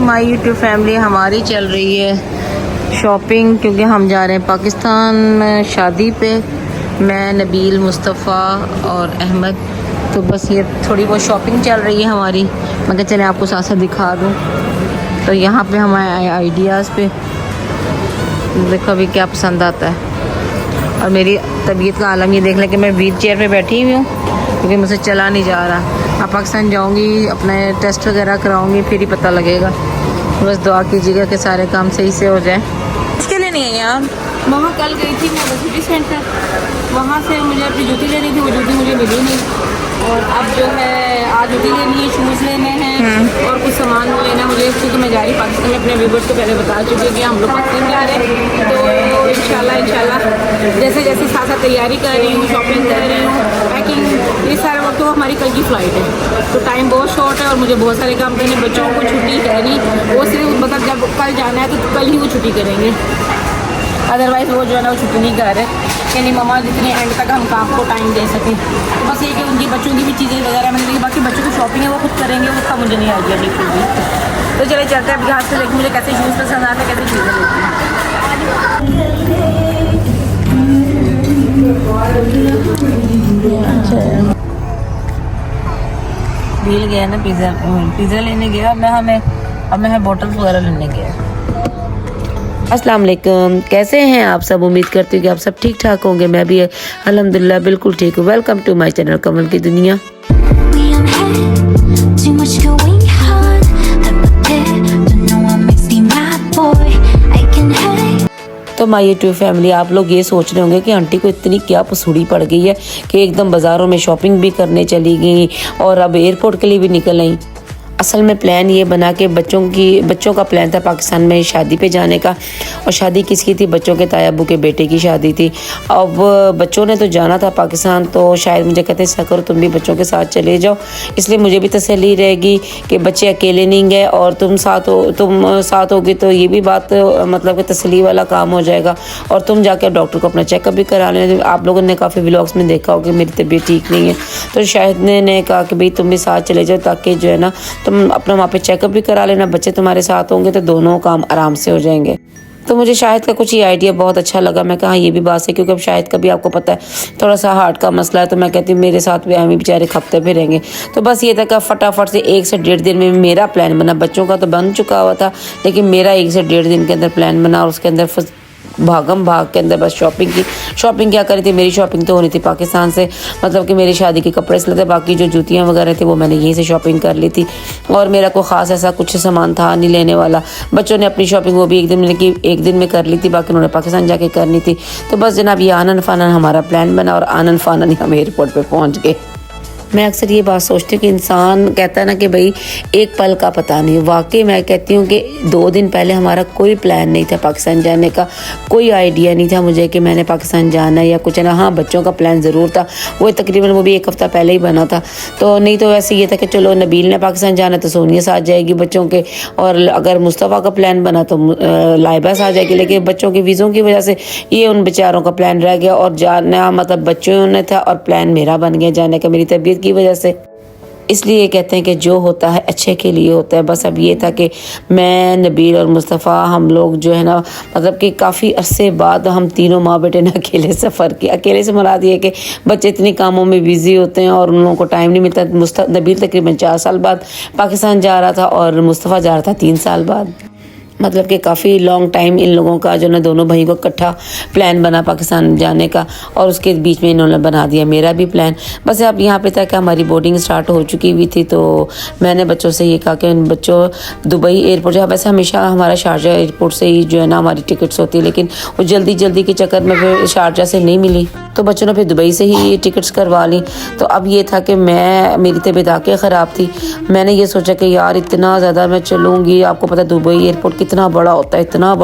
My YouTube family, हमारी चल रही है शॉपिंग क्योंकि हम जा रहे हैं पाकिस्तान शादी पे। मैं, नबील, मुस्तफ़ा और अहमद। तो बस ये थोड़ी बहुत शॉपिंग चल रही है हमारी। मैं कहा चलें आपको साथ साथ दिखा दूँ। तो यहाँ पे हमारे आइडियाज़ पे देखो अभी क्या पसंद आता है। और मेरी तबीयत का आलम ये देख लें कि मैं व्हील चेयर पे बैठी हुई हूँ क्योंकि मुझसे चला नहीं जा रहा। अब पाकिस्तान जाऊँगी, अपने टेस्ट वगैरह कराऊँगी, फिर ही पता लगेगा। बस दुआ कीजिएगा कि सारे काम सही से हो जाए। इसके लिए नहीं है यार, वहाँ कल गई थी मैं सिटी सेंटर, वहाँ से मुझे अपनी जूती लेनी थी, वो जूती मुझे मिली नहीं। और अब जो है आज जूती लेनी है, शूज़ लेने हैं और कुछ सामान लेना है मुझे, क्योंकि मैं जा रही पाकिस्तान में। अपने व्यूवर्स को पहले बता चुकी हूँ कि हम लोग पाकिस्तान जा रहे हैं। तो इंशाल्लाह जैसे जैसे साथ साथ तैयारी कर रही हूँ, शॉपिंग कर रही हूँ, पैकिंग, ये सारा वक्त। तो हमारी कल की फ़्लाइट है तो टाइम बहुत शॉर्ट है और मुझे बहुत सारे काम करने। बच्चों को छुट्टी है नहीं, वो सिर्फ मतलब जब कल जाना है तो कल ही वो छुट्टी करेंगे, अदरवाइज़ वो जो है ना वो छुट्टी नहीं कर रहे कि नहीं मम्मा जितने एंड तक हम काम को टाइम दे सकें। तो बस ये कि उनकी बच्चों की भी चीज़ें वगैरह मैंने देखी। बाकी बच्चों की शॉपिंग है वो खुद करेंगे, उसका मुझे नहीं आइडिया बिल्कुल भी। तो चले चलते हैं अब यहाँ से। देखिए मुझे कैसे शूज़ पसंद आते हैं, कैसे चीज़ें लेती हैं। बिल गया ना, पिज़्ज़ा लेने गया मैं, अब मैं बॉटल्स वगैरह लेने गया। अस्सलाम वालेकुम, कैसे हैं आप सब? उम्मीद करती हूँ कि आप सब ठीक ठाक होंगे। मैं भी अल्हम्दुलिल्लाह बिल्कुल ठीक हूँ। वेलकम टू माय चैनल कमल की दुनिया। तो माय यूट्यूब फैमिली, आप लोग ये सोच रहे होंगे कि आंटी को इतनी क्या पसूड़ी पड़ गई है कि एकदम बाज़ारों में शॉपिंग भी करने चली गई और अब एयरपोर्ट के लिए भी निकल आई। असल में प्लान ये बना के बच्चों का प्लान था पाकिस्तान में शादी पे जाने का। और शादी किसकी थी? बच्चों के ताया अब्बू के बेटे की शादी थी। अब बच्चों ने तो जाना था पाकिस्तान, तो शायद मुझे कहते ऐसा करो तुम भी बच्चों के साथ चले जाओ, इसलिए मुझे भी तसल्ली रहेगी कि बच्चे अकेले नहीं गए और तुम साथ होगी तो ये भी बात मतलब कि तसल्ली वाला काम हो जाएगा। और तुम जाकर डॉक्टर को अपना चेकअप भी करा लेना। आप लोगों ने काफ़ी व्लॉग्स में देखा हो कि मेरी तबीयत ठीक नहीं है, तो शायद ने कहा कि भाई तुम भी साथ चले जाओ ताकि जो है ना तुम अपना वहाँ पे चेकअप भी करा लेना। बच्चे तुम्हारे साथ होंगे तो दोनों काम आराम से हो जाएंगे। तो मुझे शाहिद का कुछ ये आइडिया बहुत अच्छा लगा। मैं कहा ये भी बात है, क्योंकि अब शाहिद का भी आपको पता है थोड़ा सा हार्ट का मसला है। तो मैं कहती हूँ मेरे साथ भी हमें बेचारे खपते भी रहेंगे। तो बस ये था कि फटाफट से 1 से 1.5 दिन में मेरा प्लान बना। बच्चों का तो बन चुका हुआ था, लेकिन मेरा 1 से 1.5 दिन के अंदर प्लान बना और उसके अंदर भागम भाग के अंदर बस शॉपिंग क्या करी थी? मेरी शॉपिंग तो होनी थी पाकिस्तान से, मतलब कि मेरी शादी के कपड़े से लेते, बाकी जो जूतियाँ वगैरह थी वो मैंने यहीं से शॉपिंग कर ली थी। और मेरा कोई ख़ास ऐसा कुछ सामान था नहीं लेने वाला। बच्चों ने अपनी शॉपिंग वो भी एक दिन में कर ली थी, बाकी उन्होंने पाकिस्तान जाके करनी थी। तो बस जनाब ये आनन फानन हमारा प्लान बना और आनन फानन ही हम एयरपोर्ट पर पहुँच गए। मैं अक्सर ये बात सोचती हूँ कि इंसान कहता है ना कि भाई एक पल का पता नहीं। वाकई मैं कहती हूँ कि 2 दिन पहले हमारा कोई प्लान नहीं था पाकिस्तान जाने का, कोई आइडिया नहीं था मुझे कि मैंने पाकिस्तान जाना है या कुछ ना। हाँ, बच्चों का प्लान ज़रूर था, वो तकरीबन वो भी 1 हफ़्ता पहले ही बना था। तो नहीं तो वैसे ये था कि चलो नबील ने पाकिस्तान जाना तो सोनिया साथ जाएगी बच्चों के, और अगर मुस्तफ़ा का प्लान बना तो लाइबा साथ जाएगी। लेकिन बच्चों के वीज़ों की वजह से ये उन बेचारों का प्लान रह गया और जाना मतलब बच्चों ने था और प्लान मेरा बन गया जाने का मेरी तबीयत की वजह से। इसलिए कहते हैं कि जो होता है अच्छे के लिए होता है। बस अब ये था कि मैं, नबील और मुस्तफ़ा हम लोग जो है ना मतलब कि काफ़ी अरसे बाद हम तीनों माँ बेटे ने अकेले सफ़र किया। अकेले से मुराद ये कि बच्चे इतने कामों में बिज़ी होते हैं और उन लोगों को टाइम नहीं मिलता। नबील तकरीबन 4 साल बाद पाकिस्तान जा रहा था और मुस्तफ़ा जा रहा था 3 साल बाद। मतलब कि काफ़ी लॉन्ग टाइम इन लोगों का जो ना दोनों भाई को इकट्ठा प्लान बना पाकिस्तान जाने का, और उसके बीच में इन्होंने बना दिया मेरा भी प्लान। बस अब यहाँ पे था कि हमारी बोर्डिंग स्टार्ट हो चुकी हुई थी, तो मैंने बच्चों से ये कहा कि बच्चों दुबई एयरपोर्ट जहाँ वैसे हमेशा हमारा शारजा एयरपोर्ट से ही जो है ना हमारी टिकट्स होती है, लेकिन वो जल्दी के चक्कर में फिर शारजा से नहीं मिली, तो बच्चों ने फिर दुबई से ही टिकट्स करवा ली। तो अब ये था कि मेरी तबीयत आके ख़राब थी। मैंने ये सोचा कि यार इतना ज़्यादा मैं चलूँगी, आपको पता दुबई एयरपोर्ट कितना बड़ा होता है, इतना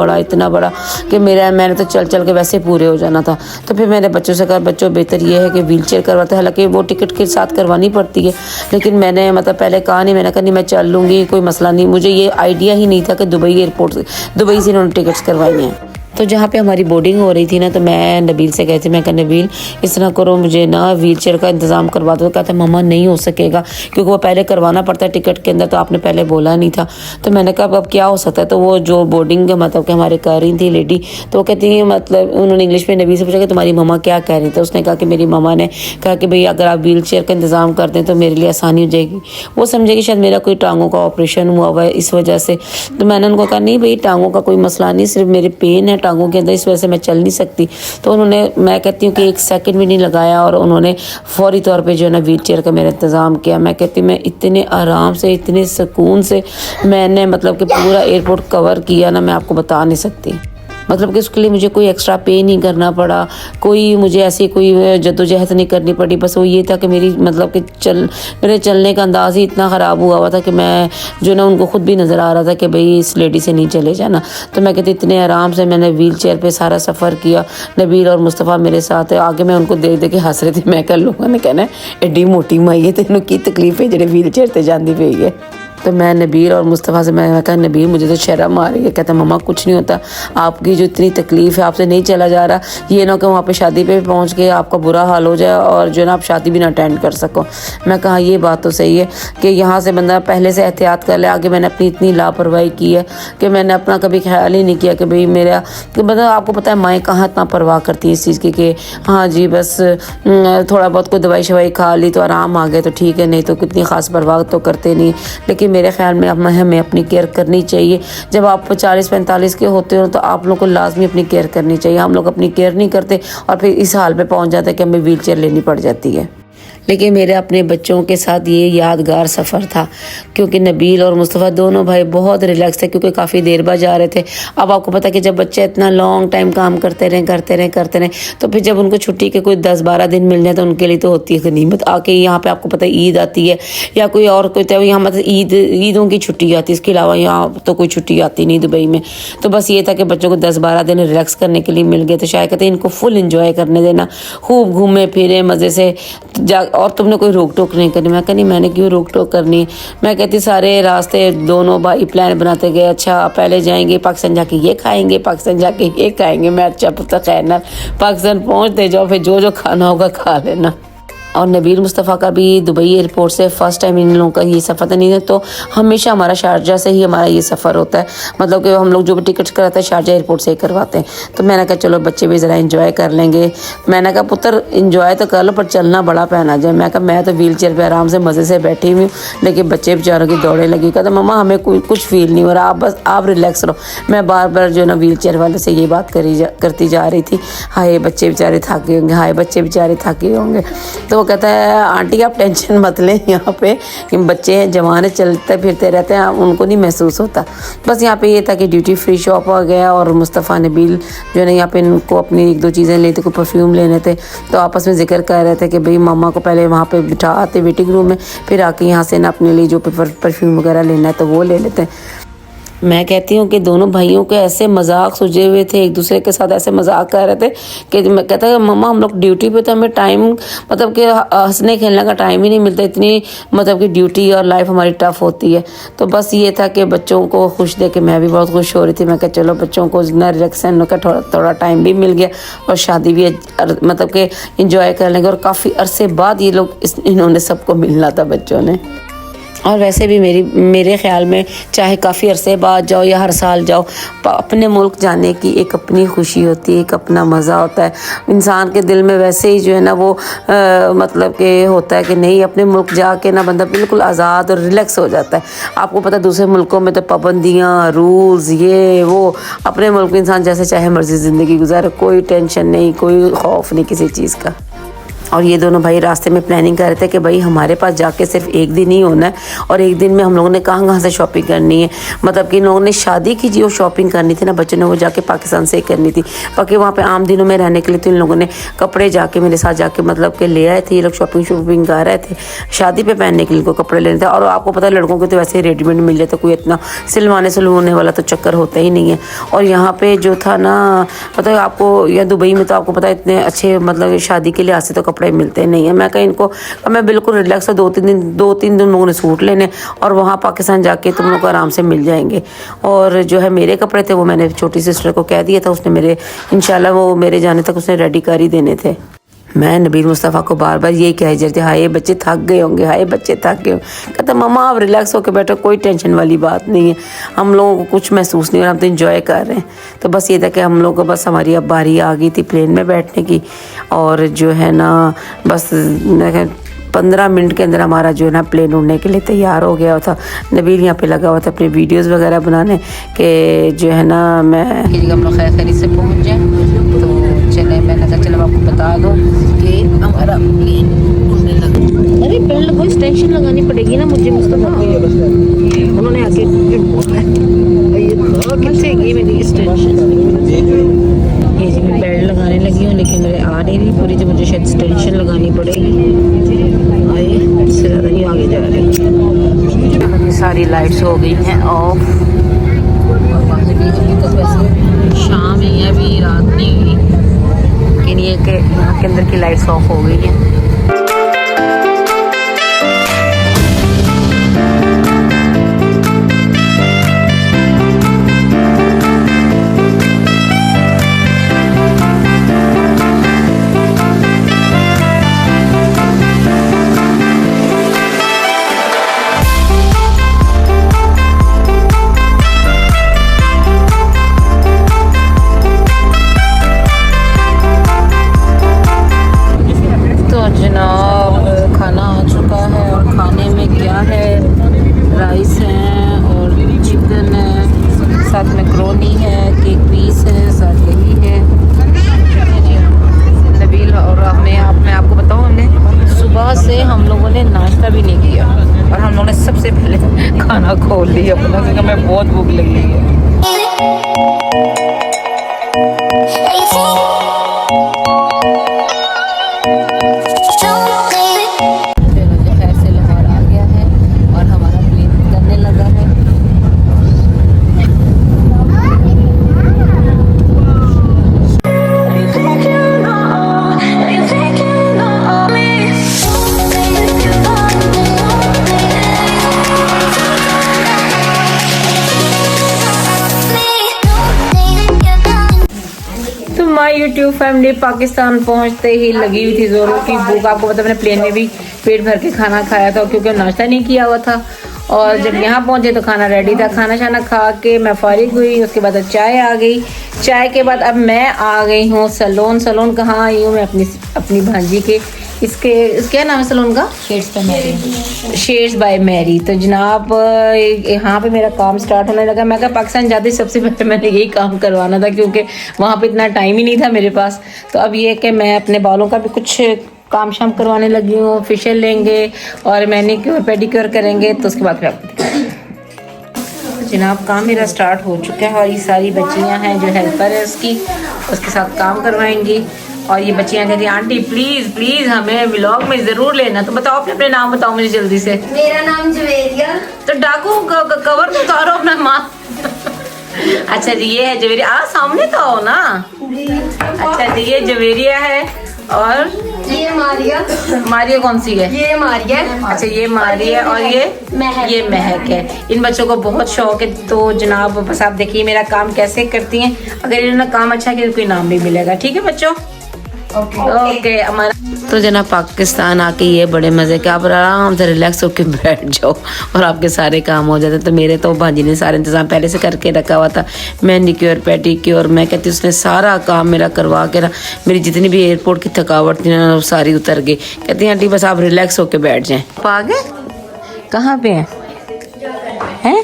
बड़ा कि मैंने तो चल के वैसे पूरे हो जाना था। तो फिर मैंने बच्चों से कहा बच्चों बेहतर ये है कि व्हील चेयर करवाते हैं, हालांकि वो टिकट के साथ करवानी पड़ती है, लेकिन मैंने मतलब पहले कहा नहीं, मैंने कहा नहीं मैं चल लूँगी, कोई मसला नहीं। मुझे ये आइडिया ही नहीं था कि दुबई से इन्होंने टिकट्स करवाई हैं। तो जहाँ पे हमारी बोर्डिंग हो रही थी ना, तो मैं नबील से कहती, मैं कहा नबील इस तरह करो, मुझे ना व्हील चेयर का इंतज़ाम करवा दो। तो कहता मम्मा नहीं हो सकेगा, क्योंकि वो पहले करवाना पड़ता है टिकट के अंदर, तो आपने पहले बोला नहीं था। तो मैंने कहा अब क्या हो सकता है। तो वो जो बोर्डिंग मतलब कि हमारे कर रही थी लेडी, तो वो कहती है मतलब उन्होंने इंग्लिश में नबील से पूछा कि तुम्हारी मम्मा क्या कह रही थी। उसने कहा कि मेरी मम्मा ने कहा कि भाई अगर आप व्हील चेयर का इंतज़ाम कर दें तो मेरे लिए आसानी हो जाएगी। वो समझे कि शायद मेरा कोई टांगों का ऑपरेशन हुआ हुआ है इस वजह से। तो मैंने उनको कहा नहीं भाई टांगों का कोई मसला नहीं, सिर्फ मेरे पेन है टांगों के अंदर, इस वजह से मैं चल नहीं सकती। तो उन्होंने, मैं कहती हूँ कि 1 सेकंड भी नहीं लगाया और उन्होंने फौरी तौर पे जो है ना व्हील चेयर का मेरा इंतज़ाम किया। मैं कहती हूँ मैं इतने आराम से, इतने सुकून से मैंने मतलब कि पूरा एयरपोर्ट कवर किया ना, मैं आपको बता नहीं सकती। मतलब कि उसके लिए मुझे कोई एक्स्ट्रा पे नहीं करना पड़ा, कोई मुझे ऐसी कोई जद्दोजहद नहीं करनी पड़ी। बस वो ये था कि मेरी मतलब कि मेरे चलने का अंदाज़ ही इतना ख़राब हुआ था कि मैं जो ना उनको ख़ुद भी नज़र आ रहा था कि भाई इस लेडी से नहीं चले जाना। तो मैं कहती इतने आराम से मैंने व्हील चेयर पर सारा सफ़र किया। नबील और मुस्तफ़ा मेरे साथ है, आगे मैं उनको देख देख के हंस रही थी। मैं कह लोगों ने कहना एड्डी मोटी माई है, तेनों की तकलीफ है जेडे व्हील चेयर पर जाती पई है। तो मैं नबील और मुस्तफ़ा से मैं कहा नबील मुझे तो शर्म आ रही है। कहता मम्मा कुछ नहीं होता, आपकी जो इतनी तकलीफ़ है आपसे नहीं चला जा रहा, ये ना कि वहाँ पे शादी पे पहुँच के आपका बुरा हाल हो जाए और जो ना आप शादी भी ना अटेंड कर सको। मैं कहा ये बात तो सही है कि यहाँ से बंदा पहले से एहतियात कर ले। आगे मैंने अपनी इतनी लापरवाही की है कि मैंने अपना कभी ख्याल ही नहीं किया कि भाई मेरा कि मतलब आपको पता है माएँ कहाँ इतना परवाह करती हैं इस चीज़ की कि हाँ जी बस थोड़ा बहुत कोई दवाई शवाई खा ली तो आराम आ गए तो ठीक है, नहीं तो कितनी ख़ास परवाह तो करते नहीं। लेकिन मेरे ख्याल में अब हमें अपनी केयर करनी चाहिए। जब आप 40-45 के होते हो तो आप लोगों को लाजमी अपनी केयर करनी चाहिए। हम लोग अपनी केयर नहीं करते और फिर इस हाल पे पहुंच जाते हैं कि हमें व्हील चेयर लेनी पड़ जाती है। लेकिन मेरे अपने बच्चों के साथ ये यादगार सफ़र था, क्योंकि नबील और मुस्तफ़ा दोनों भाई बहुत रिलैक्स थे, क्योंकि काफ़ी देर बाद जा रहे थे। अब आपको पता है कि जब बच्चे इतना लॉन्ग टाइम काम करते रहे तो फिर जब उनको छुट्टी के कोई 10-12 दिन मिल जाए तो उनके लिए तो होती है गनीमत। आके यहाँ पे आपको पता है ईद आती है या कोई और कोई त्यौहार, यहाँ मतलब ईदों की छुट्टी आती है, इसके अलावा यहाँ तो कोई छुट्टी आती नहीं दुबई में। तो बस ये था कि बच्चों को 10-12 दिन रिलैक्स करने के लिए मिल गए। तो शायद कहते हैं इनको फुल इंजॉय करने देना, खूब घूमे फिरे मज़े से और तुमने कोई रोक टोक नहीं करनी। मैं कहनी मैंने क्यों रोक टोक करनी। मैं कहती सारे रास्ते दोनों भाई प्लान बनाते गए, अच्छा पहले जाएंगे पाकिस्तान जाके ये खाएंगे, पाकिस्तान जाके ये खाएंगे। मैं अच्छा पुत्र खैर ना पाकिस्तान पहुँचते जाओ, फिर जो जो खाना होगा खा लेना। और नबील मुस्तफ़ा का भी दुबई एयरपोर्ट से फ़र्स्ट टाइम इन लोगों का ये सफ़र तो नहीं है, तो हमेशा हमारा शारजा से ही हमारा ये सफ़र होता है। मतलब कि हम लोग जो भी टिकट्स कराते हैं शारजा एयरपोर्ट से ही करवाते हैं। तो मैंने कहा चलो बच्चे भी ज़रा इंजॉय कर लेंगे। मैंने कहा पुत्र इंजॉय तो कर लो पर चलना बड़ा पहना जाए। मैं कहा मैं तो व्हील चेयर पर आराम से मज़े से बैठी हुई हूँ, लेकिन बच्चे बेचारों की दौड़े लगी। कहता मम्मा हमें कुछ फील नहीं हो रहा, आप बस आप रिलैक्स रहो। मैं बार बार जो ना व्हील चेयर वाले से ये बात करती जा रही थी, हाय बच्चे बेचारे थके होंगे, हाय बच्चे बेचारे थके होंगे। तो वो कहता है आंटी आप टेंशन मत लें, यहाँ पे बच्चे हैं जवान है चलते फिरते रहते हैं, उनको नहीं महसूस होता। बस यहाँ पे ये था कि ड्यूटी फ्री शॉप आ गया और मुस्तफ़ा नबील जो है ना यहाँ पे इनको अपनी 1-2 चीज़ें लेते, कोई परफ्यूम लेने थे। तो आपस में जिक्र कर रहे थे कि भाई मम्मा को पहले वहाँ पे बिठा आते वेटिंग रूम में, फिर आके यहाँ से ना अपने लिए जो परफ्यूम वगैरह लेना है तो वो ले लेते हैं। मैं कहती हूँ कि दोनों भाइयों के ऐसे मजाक सूझे हुए थे, एक दूसरे के साथ ऐसे मजाक कर रहे थे कि मैं कहता है मम्मा हम लोग ड्यूटी पे तो हमें टाइम मतलब कि हंसने खेलने का टाइम ही नहीं मिलता, इतनी मतलब कि ड्यूटी और लाइफ हमारी टफ होती है। तो बस ये था कि बच्चों को खुश देख के मैं भी बहुत खुश हो रही थी। मैं कहा चलो बच्चों को जितना रिलैक्सन का थोड़ा टाइम भी मिल गया और शादी भी मतलब कि इंजॉय कर लेंगे। और काफ़ी अरसे बाद ये लोग इन्होंने सबको मिलना था बच्चों ने। और वैसे भी मेरे ख़्याल में चाहे काफ़ी अरसे बाद जाओ या हर साल जाओ, अपने मुल्क जाने की एक अपनी खुशी होती है, एक अपना मज़ा होता है। इंसान के दिल में वैसे ही जो है ना वो मतलब कि होता है कि नहीं अपने मुल्क जाके ना बंदा बिल्कुल आज़ाद और रिलैक्स हो जाता है। आपको पता है दूसरे मुल्कों में तो पाबंदियाँ रूल्स ये वो, अपने मुल्क में इंसान जैसे चाहे मर्जी ज़िंदगी गुजारे, कोई टेंशन नहीं, कोई खौफ नहीं किसी चीज़ का। और ये दोनों भाई रास्ते में प्लानिंग कर रहे थे कि भाई हमारे पास जाके सिर्फ एक दिन ही होना है और एक दिन में हम लोगों ने कहाँ से शॉपिंग करनी है। मतलब कि इन लोगों ने शादी की जो शॉपिंग करनी थी ना बच्चों ने वो जाके पाकिस्तान से ही करनी थी, बाकी वहाँ पे आम दिनों में रहने के लिए तो इन लोगों ने कपड़े जाके मेरे साथ जाके मतलब कि ले आए थे। ये लोग शॉपिंग कर रहे थे, शादी पे पहनने के लिए इनको कपड़े लेने थे। और आपको पता है लड़कों को तो वैसे ही रेडीमेड मिल जाता, कोई इतना सिलवाने वाला तो चक्कर होता ही नहीं है। और यहाँ पर जो था ना मतलब आपको या दुबई में तो आपको पता है इतने अच्छे मतलब शादी के लिए आते तो कपड़े मिलते नहीं है। मैं कहीं इनको मैं बिल्कुल रिलैक्स, 2-3 दिन लोगों ने सूट लेने और वहाँ पाकिस्तान जाके तुम लोग को आराम से मिल जाएंगे। और जो है मेरे कपड़े थे वो मैंने छोटी सिस्टर को कह दिया था, उसने मेरे इंशाल्लाह वो मेरे जाने तक उसने रेडी कर ही देने थे। मैं नबील मुस्तफ़ा को बार बार यही कह रही थी, हाय बच्चे थक गए होंगे, हाय बच्चे थक गए होंगे। कहता मम्मा आप रिलैक्स होकर बैठो, कोई टेंशन वाली बात नहीं है, हम लोगों को कुछ महसूस नहीं हो रहा, हम तो इंजॉय कर रहे हैं। तो बस ये था कि हम लोग को बस हमारी अब बारी आ गई थी प्लेन में बैठने की, और जो है ना बस 15 मिनट के अंदर हमारा जो है ना प्लेन उड़ने के लिए तैयार हो गया था। नबील यहाँ पे लगा हुआ था अपनी वीडियोस वगैरह बनाने के, जो है ना मैं हम लोग खैर से पहुँच जाए। तो चले, मैंने कहा चलो आपको बता दो कि हमारा प्लेन उड़ने लगा। अरे बेल्ट कोई स्टेशन लगानी पड़ेगी ना मुझे मुस्तफा, उन्होंने आके किससे की मेरी स्टेशन, ये जी मैं बेल्ट लगाने लगी हूँ लेकिन मेरे आ नहीं रही पूरी, जो मुझे शायद स्टेशन लगानी पड़ेगी। आए इससे ज़्यादा नहीं आगे जा रही। सारी लाइट्स हो गई हैं ऑफ, और बाहर भी अभी तक वैसे शाम ही है, अभी रात नहीं हुई, लेकिन ये कि यहाँ के अंदर की लाइट्स ऑफ हो गई हैं। साथ मैक्रोनी है, केक पीस है, साथ दही है। नबील और मैं आपको बताऊं, हमने सुबह से हम लोगों ने नाश्ता भी नहीं किया और हम लोगों ने सबसे पहले खाना खोल लिया अपना, क्योंकि हमें बहुत भूख लगी है। यूट्यूब फैमिली पाकिस्तान पहुंचते ही लगी हुई थी जोरों की भूख। आपको पता मैंने प्लेन में भी पेट भर के खाना खाया था क्योंकि नाश्ता नहीं किया हुआ था, और जब यहाँ पहुंचे तो खाना रेडी था। खाना शाना खा के मैं फारिग हुई, उसके बाद चाय आ गई। चाय के बाद अब मैं आ गई हूँ सैलून। सैलून कहाँ आई हूँ मैं? अपनी भांजी के, इसके क्या नाम है सैलून का? Shades by Mary. तो जनाब यहाँ पे मेरा काम स्टार्ट होने लगा। मैं कहा पाकिस्तान जाते सबसे पहले मैंने यही काम करवाना था क्योंकि वहाँ पे इतना टाइम ही नहीं था मेरे पास। तो अब ये कि मैं अपने बालों का भी कुछ काम शाम करवाने लगी हूँ। फेशियल लेंगे और मैनिक्योर पेडिक्योर करेंगे, तो उसके बाद फिर आपको जनाब काम मेरा स्टार्ट हो चुका है। और ये सारी बच्चियाँ हैं जो हेल्पर है उसके साथ काम करवाएंगी। और ये बच्चियाँ कहती हैं आंटी प्लीज़ प्लीज़ हमें व्लॉग में ज़रूर लेना। तो बताओ अपने नाम बताओ मुझे जल्दी से। मेरा नाम जवेरिया। तो डाकू कवर तो उतारो अपना माँ। अच्छा जी ये है जवेरिया, सामने तो हो ना। अच्छा जी ये जवेरिया है और ये मारिया। मारिया कौन सी है? ये मारिया। अच्छा ये मारिया और ये महक है। इन बच्चों को बहुत शौक है। तो जनाब बस आप देखिए मेरा काम कैसे करती हैं। अगर इन्होंने काम अच्छा किया तो कोई नाम भी मिलेगा। ठीक है बच्चों? ओके हमारा तो जनाब पाकिस्तान आके ये बड़े मज़े के आप आराम से रिलैक्स होकर बैठ जाओ और आपके सारे काम हो जाते। तो मेरे तो भांजी ने सारे इंतज़ाम पहले से करके रखा हुआ था। मैनिक्योर पेडिक्योर मैं कहती उसने सारा काम मेरा करवा के ना, मेरी जितनी भी एयरपोर्ट की थकावट थी ना वो सारी उतर गई। कहती आंटी बस आप रिलैक्स होकर बैठ जाएँ। आ गए? कहाँ पे हैं?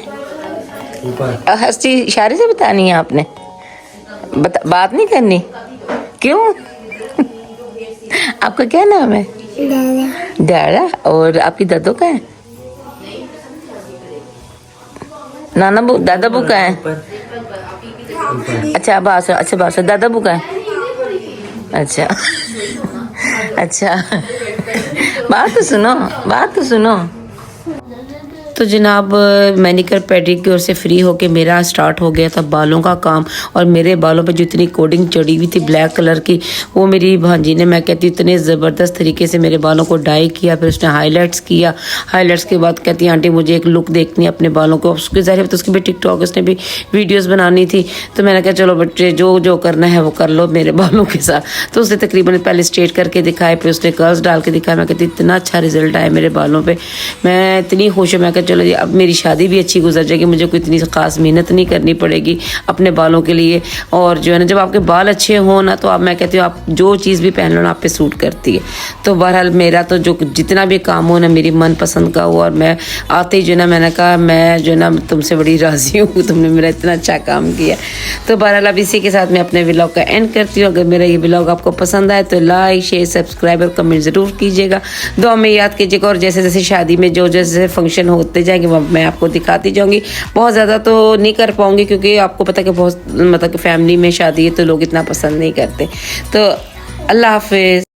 हस्ती इशारे से बतानी है आपने, बात नहीं करनी? क्यों? आपका क्या नाम है? डारा। और आपकी दादो का है? नाना बू दादा बू का है? अच्छा बात अच्छा बात दादा बू का है? अच्छा अच्छा बात तो सुनो तो जनाब मैनिक्योर पेडिक्योर से फ्री होके मेरा स्टार्ट हो गया था बालों का काम। और मेरे बालों पे जो इतनी कोडिंग चढ़ी हुई थी ब्लैक कलर की, वो मेरी भांजी ने, मैं कहती हूँ, इतने ज़बरदस्त तरीके से मेरे बालों को डाई किया। फिर उसने हाईलाइट्स किया। हाईलाइट्स के बाद कहती है आंटी मुझे एक लुक देखनी है अपने बालों को। उसके ज़रिए तो उसकी भी टिकटॉक, उसने भी वीडियोज़ बनानी थी। तो मैंने कहा चलो बच्चे जो जो करना है वो कर लो मेरे बालों के साथ। तो उसने तकरीबन पहले स्ट्रेट करके दिखाए, फिर उसने कर्ल्स डाल के दिखाया। मैं कहती इतना अच्छा रिजल्ट आया मेरे बालों पे, मैं इतनी खुश हूँ। मैं कहा चलो जी अब मेरी शादी भी अच्छी गुजर जाएगी, मुझे कोई इतनी ख़ास मेहनत नहीं करनी पड़ेगी अपने बालों के लिए। और जो है ना, जब आपके बाल अच्छे हों ना, तो आप, मैं कहती हूँ, आप जो चीज़ भी पहन लो ना आप पे सूट करती है। तो बहरहाल मेरा तो जो जितना भी काम हो ना मेरी मन पसंद का हुआ। और मैं आते ही जो ना मैंने कहा मैं जो ना तुमसे बड़ी राज़ी हूँ, तुमने मेरा इतना अच्छा काम किया। तो बहरहाल अब इसी के साथ मैं अपने व्लॉग का एंड करती हूँ। अगर मेरा ये व्लॉग आपको पसंद आए तो लाइक शेयर सब्सक्राइब और कमेंट ज़रूर कीजिएगा, दुआ में याद कीजिएगा। और जैसे जैसे शादी में जो जैसे फंक्शन होते जाएंगे वो मैं आपको दिखाती जाऊँगी। बहुत ज़्यादा तो नहीं कर पाऊँगी क्योंकि आपको पता कि बहुत मतलब कि फैमिली में शादी है तो लोग इतना पसंद नहीं करते। तो अल्लाह हाफिज़।